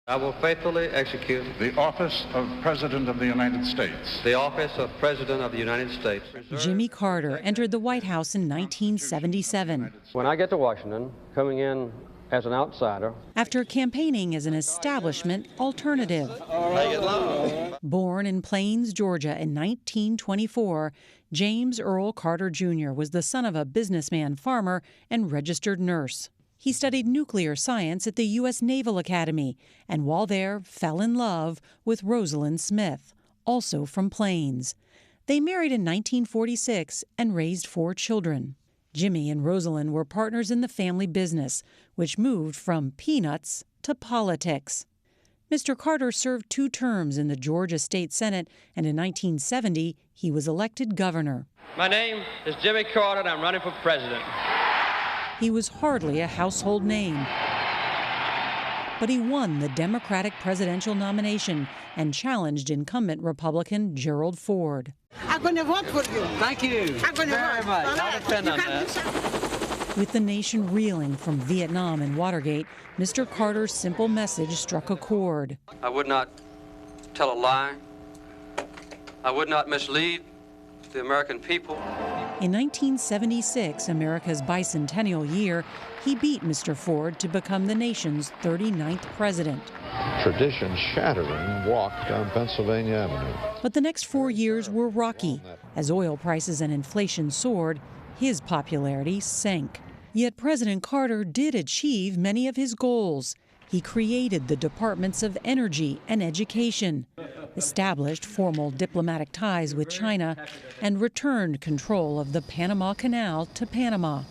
I will faithfully execute the office of President of the United States. the office of President of the United States. Jimmy Carter entered the White House in 1977. When I get to Washington, coming in as an outsider. After campaigning as an establishment alternative. Born in Plains, Georgia in 1924, James Earl Carter Jr. was the son of a businessman, farmer, and registered nurse. He studied nuclear science at the U.S. Naval Academy, and while there, fell in love with Rosalind Smith, also from Plains. They married in 1946 and raised 4 children. Jimmy and Rosalind were partners in the family business, which moved from peanuts to politics. Mr. Carter served 2 terms in the Georgia State Senate, and in 1970, he was elected governor. My name is Jimmy Carter, and I'm running for president. He was hardly a household name, but he won the Democratic presidential nomination and challenged incumbent Republican Gerald Ford. I'm going to vote for you. Thank you I'm going to very vote. much. All I'll right. depend on You that. can- With the nation reeling from Vietnam and Watergate, Mr. Carter's simple message struck a chord. I would not tell a lie. I would not mislead the American people. In 1976, America's bicentennial year, he beat Mr. Ford to become the nation's 39th president. Tradition-shattering walk down Pennsylvania Avenue. But the next 4 years were rocky. As oil prices and inflation soared, his popularity sank. Yet President Carter did achieve many of his goals. He created the Departments of Energy and Education, established formal diplomatic ties with China, and returned control of the Panama Canal to Panama.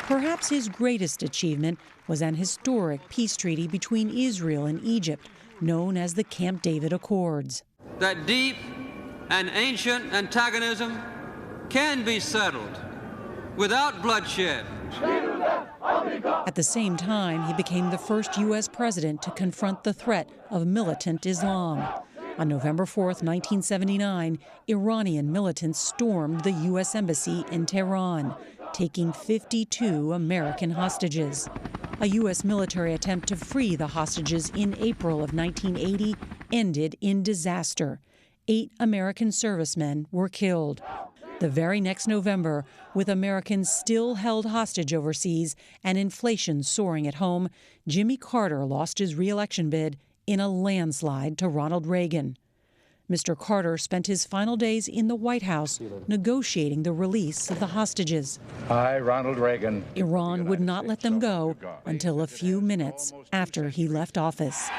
Perhaps his greatest achievement was an historic peace treaty between Israel and Egypt, known as the Camp David Accords. That deep and ancient antagonism can be settled without bloodshed. At the same time, he became the first U.S. president to confront the threat of militant Islam. On November 4, 1979, Iranian militants stormed the U.S. Embassy in Tehran, taking 52 American hostages. A U.S. military attempt to free the hostages in April of 1980 ended in disaster. 8 American servicemen were killed. The very next November, with Americans still held hostage overseas and inflation soaring at home, Jimmy Carter lost his re-election bid in a landslide to Ronald Reagan. Mr. Carter spent his final days in the White House negotiating the release of the hostages. I, Ronald Reagan. Iran would not let them go until a few minutes after he left office.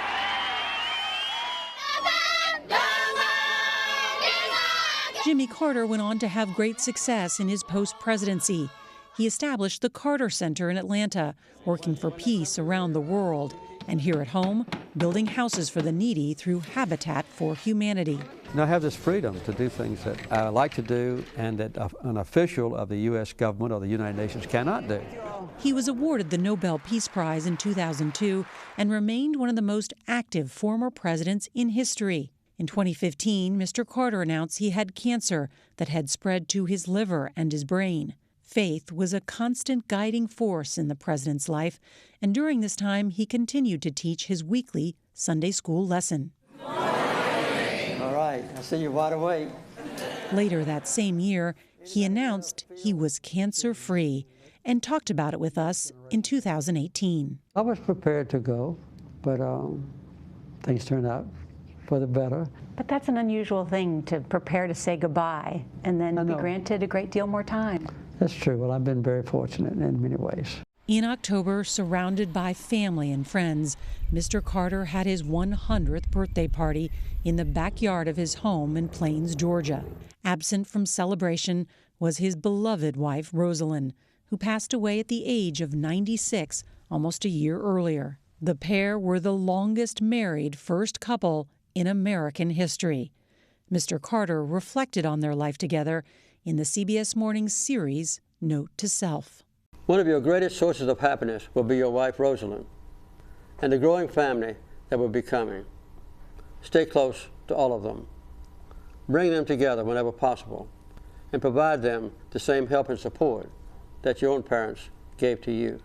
Jimmy Carter went on to have great success in his post-presidency. He established the Carter Center in Atlanta, working for peace around the world, and here at home, building houses for the needy through Habitat for Humanity. And I have this freedom to do things that I like to do and that an official of the U.S. government or the United Nations cannot do. He was awarded the Nobel Peace Prize in 2002 and remained one of the most active former presidents in history. In 2015, Mr. Carter announced he had cancer that had spread to his liver and his brain. Faith was a constant guiding force in the president's life, and during this time, he continued to teach his weekly Sunday school lesson. All right, I see you're wide awake. Later that same year, he announced he was cancer-free and talked about it with us in 2018. I was prepared to go, but things turned out for the better. But that's an unusual thing, to prepare to say goodbye and then be granted a great deal more time. That's true. Well, I've been very fortunate in many ways. In October, surrounded by family and friends, Mr. Carter had his 100th birthday party in the backyard of his home in Plains, Georgia. Absent from celebration was his beloved wife, Rosalind, who passed away at the age of 96 almost a year earlier. The pair were the longest married first couple in American history. Mr. Carter reflected on their life together in the CBS Mornings series, Note to Self. One of your greatest sources of happiness will be your wife, Rosalind, and the growing family that will be coming. Stay close to all of them. Bring them together whenever possible, and provide them the same help and support that your own parents gave to you.